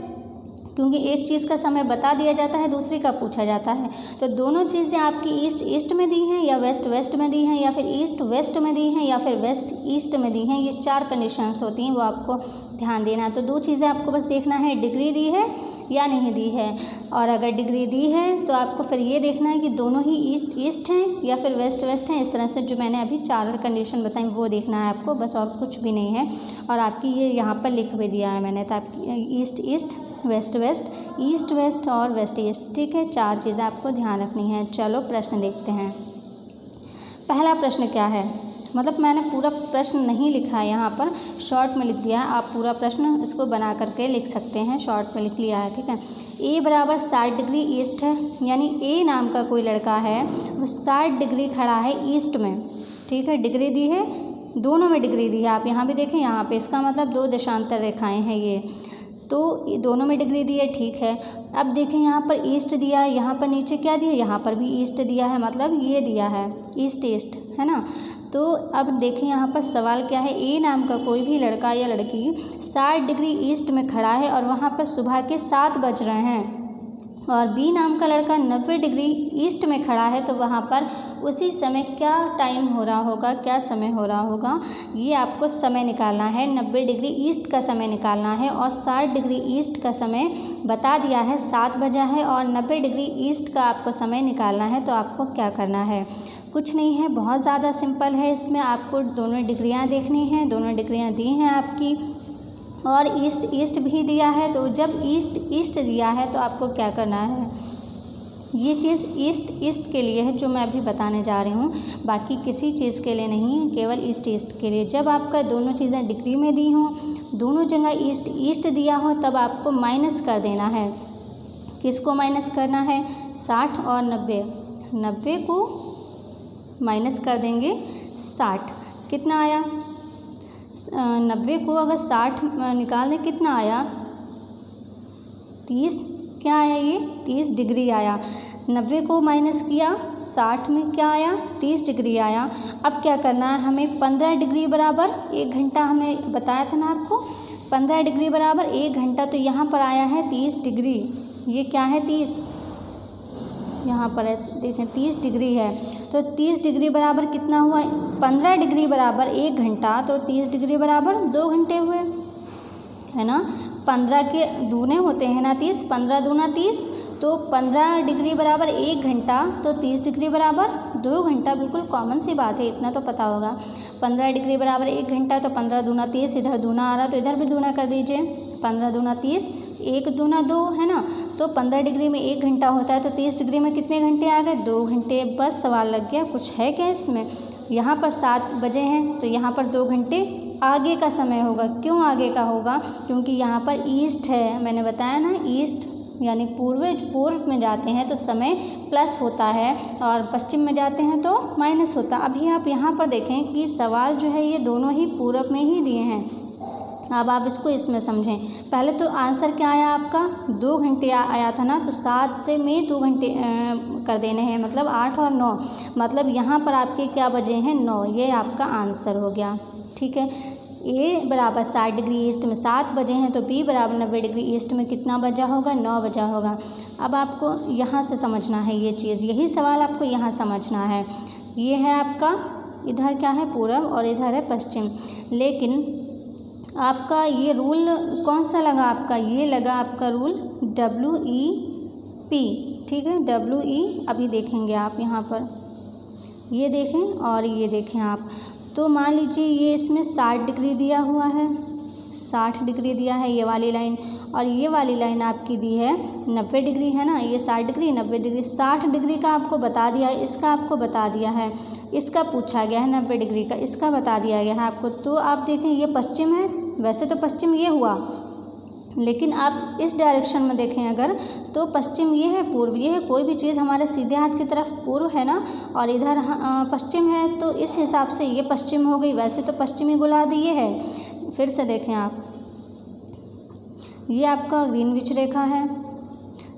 क्योंकि एक चीज़ का समय बता दिया जाता है, दूसरी का पूछा जाता है। तो दोनों चीज़ें आपकी ईस्ट ईस्ट में दी हैं या वेस्ट वेस्ट में दी हैं या फिर ईस्ट वेस्ट में दी हैं या फिर वेस्ट ईस्ट में दी हैं। ये 4 कंडीशंस होती हैं, वो आपको ध्यान देना है। तो 2 चीज़ें आपको बस देखना है, डिग्री दी है या नहीं दी है। और अगर डिग्री दी है तो आपको फिर ये देखना है कि दोनों ही ईस्ट ईस्ट हैं या फिर वेस्ट वेस्ट हैं। इस तरह से जो मैंने अभी 4 कंडीशन बताई वो देखना है आपको, बस और कुछ भी नहीं है। और आपकी ये यहाँ पर लिख भी दिया है मैंने, तो आपकी east east, west west, east west और वेस्ट ईस्ट। ठीक है, 4 चीज़ें आपको ध्यान रखनी है। चलो प्रश्न देखते हैं। पहला प्रश्न क्या है, मतलब मैंने पूरा प्रश्न नहीं लिखा है यहाँ पर, शॉर्ट में लिख दिया है। आप पूरा प्रश्न इसको बना करके लिख सकते हैं, शॉर्ट में लिख लिया है। ठीक है, ए बराबर 60 डिग्री ईस्ट है, यानी ए नाम का कोई लड़का है, वो 60 डिग्री खड़ा है ईस्ट में। ठीक है, डिग्री दी है, दोनों में डिग्री दी है। आप यहाँ भी देखें, यहाँ पे इसका मतलब 2 देशांतर रेखाएं हैं ये, तो दोनों में डिग्री दी है। ठीक है, अब देखें यहाँ पर ईस्ट दिया है, यहाँ पर नीचे क्या दिया है, यहाँ पर भी ईस्ट दिया है, मतलब ये दिया है ईस्ट ईस्ट, है ना। तो अब देखें यहाँ पर सवाल क्या है, ए नाम का कोई भी लड़का या लड़की 60 डिग्री ईस्ट में खड़ा है और वहाँ पर सुबह के 7 बज रहे हैं, और बी नाम का लड़का 90 डिग्री ईस्ट में खड़ा है, तो वहाँ पर उसी समय क्या टाइम हो रहा होगा, क्या समय हो रहा होगा, ये आपको समय निकालना है। 90 डिग्री ईस्ट का समय निकालना है और 60 डिग्री ईस्ट का समय बता दिया है, 7 बजा है, और 90 डिग्री ईस्ट का आपको समय निकालना है। तो आपको क्या करना है, कुछ नहीं है, बहुत ज़्यादा सिंपल है। इसमें आपको दोनों डिग्रियाँ देखनी हैं, दोनों डिग्रियाँ दी हैं आपकी, और ईस्ट ईस्ट भी दिया है। तो जब ईस्ट ईस्ट दिया है तो आपको क्या करना है, ये चीज़ ईस्ट ईस्ट के लिए है जो मैं अभी बताने जा रही हूँ, बाकी किसी चीज़ के लिए नहीं है, केवल ईस्ट ईस्ट के लिए। जब आपका दोनों चीज़ें डिग्री में दी हों दोनों जगह ईस्ट ईस्ट दिया हो तब आपको माइनस कर देना है। किसको माइनस करना है? 60 और 90, 90 को माइनस कर देंगे 60, कितना आया? 90 को अगर 60 निकाल दें कितना आया? 30, क्या आया? ये 30 डिग्री आया। 90 को माइनस किया 60 में क्या आया? 30 डिग्री आया। अब क्या करना है हमें? 15 डिग्री बराबर 1 घंटा हमने बताया था ना आपको, 15 डिग्री बराबर 1 घंटा, तो यहाँ पर आया है 30 डिग्री। ये क्या है? 30, यहाँ पर ऐसे देखें 30 डिग्री है, तो 30 डिग्री बराबर कितना हुआ? 15 डिग्री बराबर 1 घंटा, तो 30 डिग्री बराबर 2 घंटे हुए, है ना। 15 के दूने होते हैं ना 30, 15 दूना 30, तो 15 डिग्री बराबर 1 घंटा, तो 30 डिग्री बराबर 2 घंटा। बिल्कुल कॉमन सी बात है, इतना तो पता होगा। 15 डिग्री बराबर 1 घंटा, तो 15 दूना 30, इधर दूना आ रहा तो इधर भी दूना कर दीजिए। 15 दूना 30, 1 दूना 2, है ना। तो 15 डिग्री में 1 घंटा होता है, तो 30 डिग्री में कितने घंटे आ गए? 2 घंटे। बस सवाल लग गया, कुछ है क्या इसमें? यहाँ पर 7 बजे हैं, तो यहाँ पर 2 घंटे आगे का समय होगा। क्यों आगे का होगा? क्योंकि यहाँ पर ईस्ट है, मैंने बताया ना, ईस्ट यानी पूर्व में जाते हैं तो समय प्लस होता है और पश्चिम में जाते हैं तो माइनस होता है। अभी आप यहाँ पर देखें कि सवाल जो है ये दोनों ही पूर्व में ही दिए हैं। अब आप इसको इसमें समझें। पहले तो आंसर क्या आया आपका? 2 घंटे आया था ना, तो 7 से में 2 घंटे कर देने हैं, मतलब 8 और 9, मतलब यहाँ पर आपके क्या बजे हैं? 9। ये आपका आंसर हो गया, ठीक है। ए बराबर 60 डिग्री ईस्ट में 7 बजे हैं, तो बी बराबर 90 डिग्री ईस्ट में कितना बजा होगा? 9 बजा होगा। अब आपको यहाँ से समझना है ये चीज़, यही सवाल आपको यहाँ समझना है। ये है आपका, इधर क्या है? पूर्व, और इधर है पश्चिम। लेकिन आपका ये रूल कौन सा लगा आपका? ये लगा आपका रूल WEP, ठीक है। WE अभी देखेंगे आप यहाँ पर, ये देखें और ये देखें आप। तो मान लीजिए ये इसमें 60 डिग्री दिया हुआ है, 60 डिग्री दिया है ये वाली लाइन, और ये वाली लाइन आपकी दी है 90 डिग्री, है ना। ये 60 डिग्री 90 डिग्री, 60 डिग्री का आपको बता दिया है, इसका आपको बता दिया है, इसका पूछा गया है 90 डिग्री का, इसका बता दिया गया है आपको। तो आप देखें ये पश्चिम है, वैसे तो पश्चिम ये हुआ, लेकिन आप इस डायरेक्शन में देखें अगर, तो पश्चिम ये है, पूर्व ये है। कोई भी चीज़ हमारे सीधे हाथ की तरफ पूर्व है ना, और इधर पश्चिम है, तो इस हिसाब से ये पश्चिम हो गई। वैसे तो पश्चिमी गोलार्ध ये है। फिर से देखें आप, ये आपका ग्रीनविच रेखा है,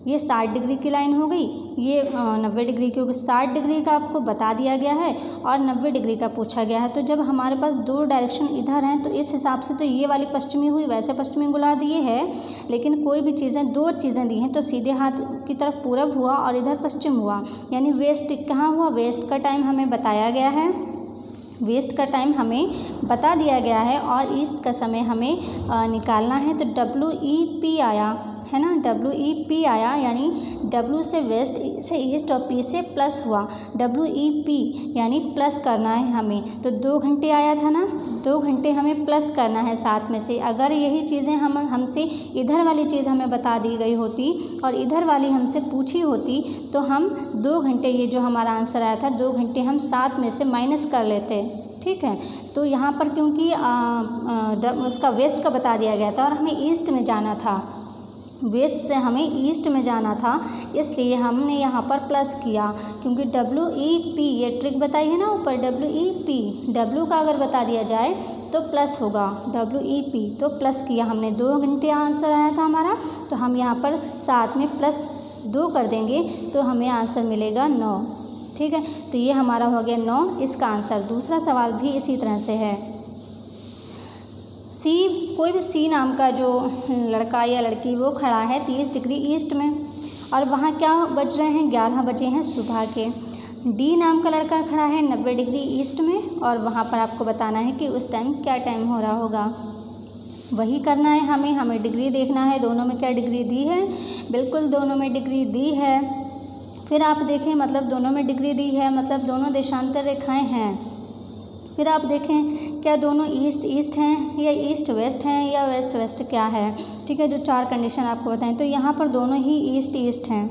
ये 60 डिग्री की लाइन हो गई, ये 90 डिग्री की हो गई। 60 डिग्री का आपको बता दिया गया है और 90 डिग्री का पूछा गया है। तो जब हमारे पास 2 डायरेक्शन इधर हैं, तो इस हिसाब से तो ये वाली पश्चिमी हुई, वैसे पश्चिमी गोलार्ध ये है। लेकिन कोई भी चीज़ें, 2 चीज़ें दी हैं, तो सीधे हाथ की तरफ पूरब हुआ और इधर पश्चिम हुआ, यानी वेस्ट कहाँ हुआ? वेस्ट का टाइम हमें बताया गया है, वेस्ट का टाइम हमें बता दिया गया है, और ईस्ट का समय हमें निकालना है। तो WEP आया, है ना, WEP आया, यानी W से वेस्ट, से ईस्ट और P से प्लस हुआ, WEP यानी प्लस करना है हमें। तो 2 घंटे आया था ना, 2 घंटे हमें प्लस करना है 7 में से। अगर यही चीज़ें हमसे इधर वाली चीज़ हमें बता दी गई होती और इधर वाली हमसे पूछी होती, तो हम 2 घंटे, ये जो हमारा आंसर आया था 2 घंटे, हम 7 में से माइनस कर लेते, ठीक है। तो यहाँ पर क्योंकि उसका वेस्ट का बता दिया गया था और हमें ईस्ट में जाना था, वेस्ट से हमें ईस्ट में जाना था, इसलिए हमने यहाँ पर प्लस किया। क्योंकि WEP, ये ट्रिक बताई है ना ऊपर, WEP, W का अगर बता दिया जाए तो प्लस होगा, WEP, तो प्लस किया हमने। 2 घंटे आंसर आया था हमारा, तो हम यहाँ पर 7 में प्लस 2 कर देंगे, तो हमें आंसर मिलेगा 9, ठीक है। तो ये हमारा हो गया 9, इसका आंसर। दूसरा सवाल भी इसी तरह से है। सी, कोई भी सी नाम का जो लड़का या लड़की वो खड़ा है 30 डिग्री ईस्ट में, और वहाँ क्या बज रहे हैं? 11 बजे हैं सुबह के। डी नाम का लड़का खड़ा है 90 डिग्री ईस्ट में, और वहाँ पर आपको बताना है कि उस टाइम क्या टाइम हो रहा होगा। वही करना है हमें डिग्री देखना है, दोनों में क्या डिग्री दी है? बिल्कुल दोनों में डिग्री दी है। फिर आप देखें, मतलब दोनों में डिग्री दी है, मतलब दोनों देशांतर रेखाएं हैं। फिर आप देखें क्या दोनों ईस्ट ईस्ट हैं या ईस्ट वेस्ट हैं या वेस्ट वेस्ट क्या है, ठीक है। जो 4 कंडीशन आपको बताएं, तो यहाँ पर दोनों ही ईस्ट ईस्ट हैं,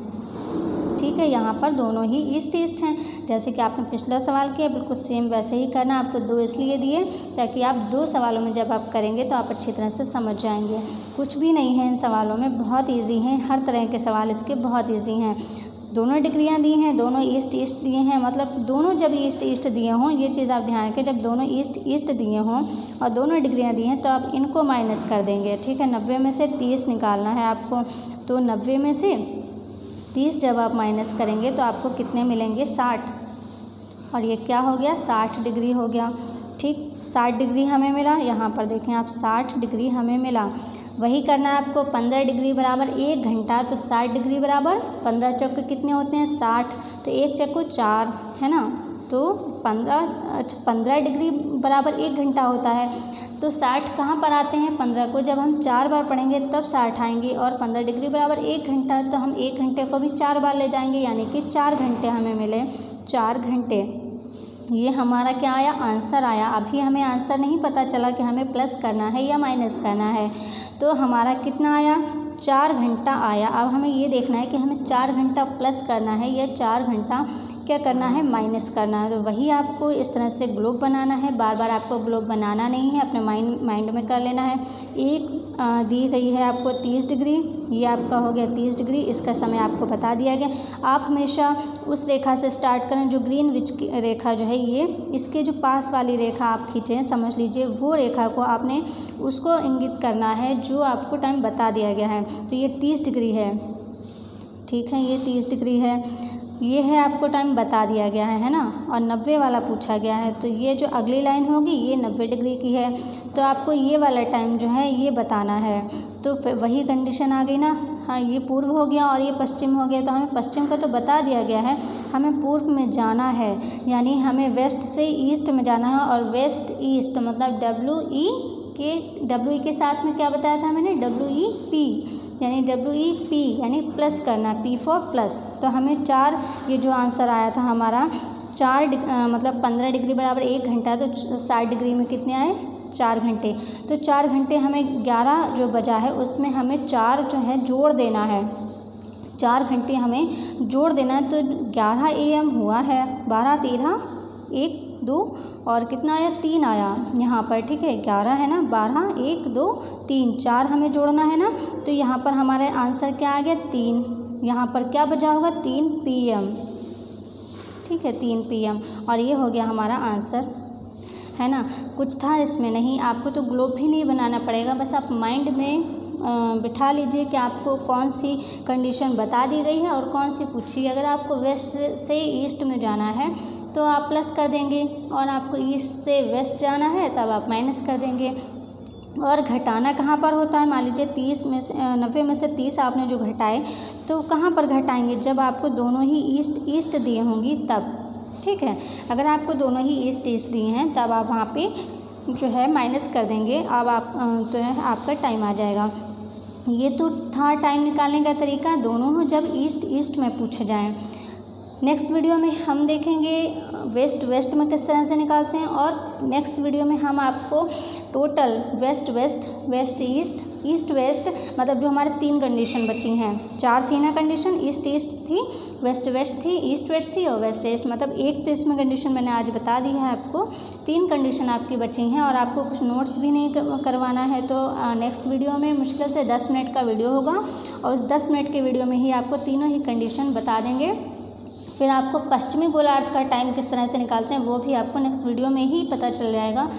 ठीक है, यहाँ पर दोनों ही ईस्ट ईस्ट हैं। जैसे कि आपने पिछला सवाल किया बिल्कुल सेम वैसे ही करना। आपको 2 इसलिए दिए ताकि आप 2 सवालों में जब आप करेंगे तो आप अच्छी तरह से समझ जाएंगे। कुछ भी नहीं है इन सवालों में, बहुत ईजी हैं, हर तरह के सवाल इसके बहुत ईजी हैं। दोनों डिग्रियां दी हैं, दोनों ईस्ट ईस्ट दिए हैं, मतलब दोनों जब ईस्ट ईस्ट दिए हों, ये चीज़ आप ध्यान रखें, जब दोनों ईस्ट ईस्ट दिए हों और दोनों डिग्रियां दी हैं तो आप इनको माइनस कर देंगे। ठीक है, 90 में से 30 निकालना है आपको। तो 90 में से 30 जब आप माइनस करेंगे तो आपको कितने मिलेंगे? 60। और ये क्या हो गया? 60 डिग्री हो गया। ठीक, 60 डिग्री हमें मिला। यहाँ पर देखें आप, 60 डिग्री हमें मिला। वही करना है आपको। 15 डिग्री बराबर 1 घंटा, तो 60 डिग्री बराबर 15 चौके कितने होते हैं? 60। तो 1 चक्कू 4 है ना, तो 15 डिग्री बराबर 1 घंटा होता है। तो 60 कहाँ पर आते हैं? 15 को जब हम 4 बार पढ़ेंगे तब 60 आएंगे। और 15 डिग्री बराबर 1 घंटा, तो हम 1 घंटे को भी 4 बार ले जाएंगे, यानी कि 4 घंटे हमें मिले। 4 घंटे ये हमारा क्या आया? आंसर आया। अभी हमें आंसर नहीं पता चला कि हमें प्लस करना है या माइनस करना है। तो हमारा कितना आया? 4 घंटा आया। अब हमें ये देखना है कि हमें 4 घंटा प्लस करना है या 4 घंटा क्या करना है? माइनस करना है। तो वही आपको इस तरह से ग्लोब बनाना है। बार बार आपको ग्लोब बनाना नहीं है, अपने माइंड में कर लेना है। एक दी गई है आपको 30 डिग्री, ये आपका हो गया 30 डिग्री। इसका समय आपको बता दिया गया। आप हमेशा उस रेखा से स्टार्ट करें जो ग्रीन विच रेखा जो है, ये इसके जो पास वाली रेखा आप खींचें, समझ लीजिए वो रेखा को आपने उसको इंगित करना है जो आपको टाइम बता दिया गया है। तो ये 30 डिग्री है। ठीक है, ये 30 डिग्री है, ये है आपको टाइम बता दिया गया है ना। और 90 वाला पूछा गया है, तो ये जो अगली लाइन होगी ये 90 डिग्री की है। तो आपको ये वाला टाइम जो है ये बताना है। तो फिर वही कंडीशन आ गई ना। हाँ, ये पूर्व हो गया और ये पश्चिम हो गया। तो हमें पश्चिम का तो बता दिया गया है, हमें पूर्व में जाना है, यानी हमें वेस्ट से ईस्ट में जाना है। और वेस्ट ईस्ट मतलब डब्ल्यू ई के साथ में क्या बताया था मैंने? WEP, यानी WEP यानी प्लस करना, P फॉर प्लस। तो हमें 4, ये जो आंसर आया था हमारा 4 मतलब 15 डिग्री बराबर 1 घंटा, तो 60 डिग्री में कितने आए? 4 घंटे। तो 4 घंटे हमें 11 जो बजा है उसमें हमें 4 जो है जोड़ देना है। 4 घंटे हमें जोड़ देना है। तो 11 AM हुआ है, 12 13 1 2 और कितना आया? 3 आया यहाँ पर। ठीक है, 11 है ना, 12 1 2 3, 4 हमें जोड़ना है ना। तो यहाँ पर हमारे आंसर क्या आ गया? 3। यहाँ पर क्या बजा होगा? 3 PM। ठीक है, 3 PM। और ये हो गया हमारा आंसर, है ना। कुछ था इसमें नहीं, आपको तो ग्लोब भी नहीं बनाना पड़ेगा, बस आप माइंड में बिठा लीजिए कि आपको कौन सी कंडीशन बता दी गई है और कौन सी पूछी है। अगर आपको वेस्ट से ईस्ट में जाना है तो आप प्लस कर देंगे, और आपको ईस्ट से वेस्ट जाना है तब आप माइनस कर देंगे। और घटाना कहाँ पर होता है? मान लीजिए 90 में से 30 आपने जो घटाए, तो कहाँ पर घटाएंगे? जब आपको दोनों ही ईस्ट ईस्ट दिए होंगी तब। ठीक है, अगर आपको दोनों ही ईस्ट ईस्ट दिए हैं तब आप वहाँ पे जो है माइनस कर देंगे। अब आप तो आपका टाइम आ जाएगा। ये तो था टाइम निकालने का तरीका, दोनों जब ईस्ट ईस्ट में पूछे जाएं। नेक्स्ट वीडियो में हम देखेंगे वेस्ट वेस्ट में किस तरह से निकालते हैं। और नेक्स्ट वीडियो में हम आपको total west west, west east, east west, मतलब जो हमारे 3 कंडीशन बची हैं। 4 थी ना कंडीशन, ईस्ट ईस्ट थी, वेस्ट वेस्ट थी, ईस्ट वेस्ट थी और वेस्ट ईस्ट, मतलब एक तो इसमें कंडीशन मैंने आज बता दी है आपको। 3 कंडीशन आपकी बची हैं और आपको कुछ नोट्स भी नहीं करवाना है। तो नेक्स्ट वीडियो में मुश्किल से 10 मिनट का वीडियो होगा और उस 10 मिनट के वीडियो में ही आपको तीनों ही कंडीशन बता देंगे। फिर आपको पश्चिमी गोलार्ध का टाइम किस तरह से निकालते हैं वो भी आपको नेक्स्ट वीडियो में ही पता चल जाएगा।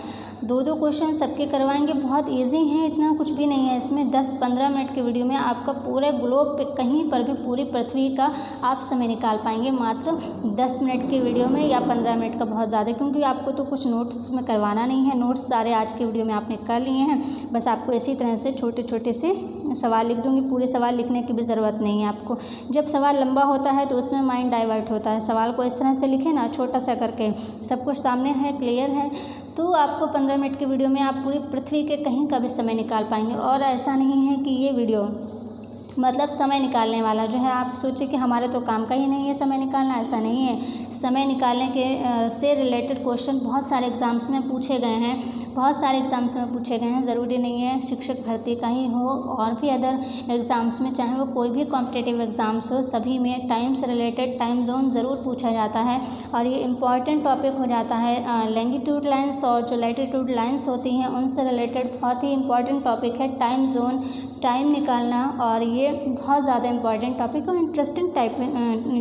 2 क्वेश्चन सबके करवाएंगे, बहुत इजी हैं, इतना कुछ भी नहीं है इसमें। 10-15 मिनट के वीडियो में आपका पूरे ग्लोब पे कहीं पर भी पूरी पृथ्वी का आप समय निकाल पाएंगे मात्र 10 मिनट के वीडियो में, या 15 मिनट का बहुत ज़्यादा, क्योंकि आपको तो कुछ नोट्स में करवाना नहीं है। नोट्स सारे आज के वीडियो में आपने कर लिए हैं, बस आपको इसी तरह से छोटे छोटे से सवाल लिख दूँगी। पूरे सवाल लिखने की भी ज़रूरत नहीं है आपको। जब सवाल लंबा होता है तो उसमें माइंड डाइवर्ट होता है। सवाल को इस तरह से लिखें ना, छोटा सा करके, सब कुछ सामने है, क्लियर है, तो आपको 15 मिनट के वीडियो में आप पूरी पृथ्वी के कहीं का भी समय निकाल पाएंगे। और ऐसा नहीं है कि ये वीडियो मतलब समय निकालने वाला जो है। आप सोचिए कि हमारे तो काम का ही नहीं है समय निकालना, ऐसा नहीं है। समय निकालने के से रिलेटेड क्वेश्चन बहुत सारे एग्ज़ाम्स में पूछे गए हैं, बहुत सारे एग्ज़ाम्स में पूछे गए हैं। ज़रूरी नहीं है शिक्षक भर्ती का ही हो, और भी अदर एग्ज़ाम्स में, चाहे वो कोई भी कॉम्पिटिटिव एग्ज़ाम्स हो, सभी में टाइम से रिलेटेड टाइम जोन ज़रूर पूछा जाता है। और ये इम्पॉर्टेंट टॉपिक हो जाता है। लैंगिट्यूड लाइन्स और जो लैटिट्यूड लाइन्स होती हैं उनसे रिलेटेड बहुत ही इम्पॉर्टेंट टॉपिक है टाइम जोन, टाइम निकालना। और ये बहुत ज़्यादा इम्पॉर्टेंट टॉपिक और इंटरेस्टिंग टाइप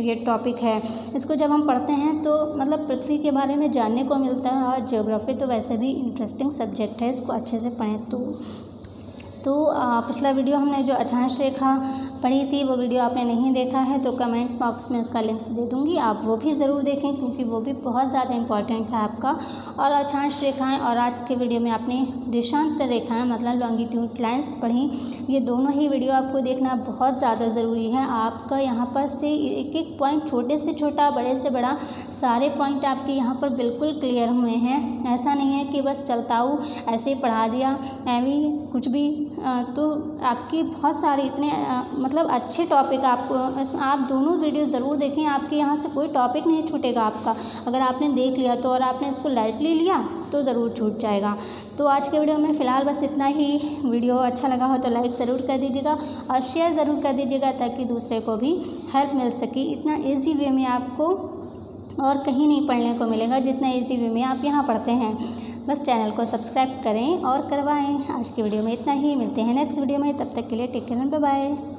ये टॉपिक है। इसको जब हम पढ़ते हैं तो मतलब पृथ्वी के बारे में जानने को मिलता है। और ज्योग्राफी तो वैसे भी इंटरेस्टिंग सब्जेक्ट है, इसको अच्छे से पढ़ें तो पिछला वीडियो हमने जो अक्षांश रेखा पढ़ी थी वो वीडियो आपने नहीं देखा है तो कमेंट बॉक्स में उसका लिंक दे दूँगी, आप वो भी ज़रूर देखें क्योंकि वो भी बहुत ज़्यादा इम्पॉर्टेंट है आपका। और अक्षांश रेखाएं और आज के वीडियो में आपने देशांतर रेखाएं मतलब लॉन्गिट्यूड लाइन्स पढ़ी। ये दोनों ही वीडियो आपको देखना बहुत ज़्यादा ज़रूरी है। आपका यहाँ पर से एक एक पॉइंट, छोटे से छोटा बड़े से बड़ा, सारे पॉइंट आपके यहाँ पर बिल्कुल क्लियर हुए हैं। ऐसा नहीं है कि बस चलताऊ ऐसे ही पढ़ा दिया एवी कुछ भी। तो आपकी बहुत सारे इतने मतलब अच्छे टॉपिक आपको इसमें, आप दोनों वीडियो ज़रूर देखें, आपके यहाँ से कोई टॉपिक नहीं छूटेगा आपका। अगर आपने देख लिया तो और आपने इसको लाइटली लिया तो ज़रूर छूट जाएगा। तो आज के वीडियो में फ़िलहाल बस इतना ही। वीडियो अच्छा लगा हो तो लाइक ज़रूर कर दीजिएगा और शेयर ज़रूर कर दीजिएगा ताकि दूसरे को भी हेल्प मिल सके। इतना ईजी वे में आपको और कहीं नहीं पढ़ने को मिलेगा जितना ईजी वे में आप यहाँ पढ़ते हैं। बस चैनल को सब्सक्राइब करें और करवाएं। आज की वीडियो में इतना ही, मिलते हैं नेक्स्ट वीडियो में, तब तक के लिए टेक केयर, बाय बाय।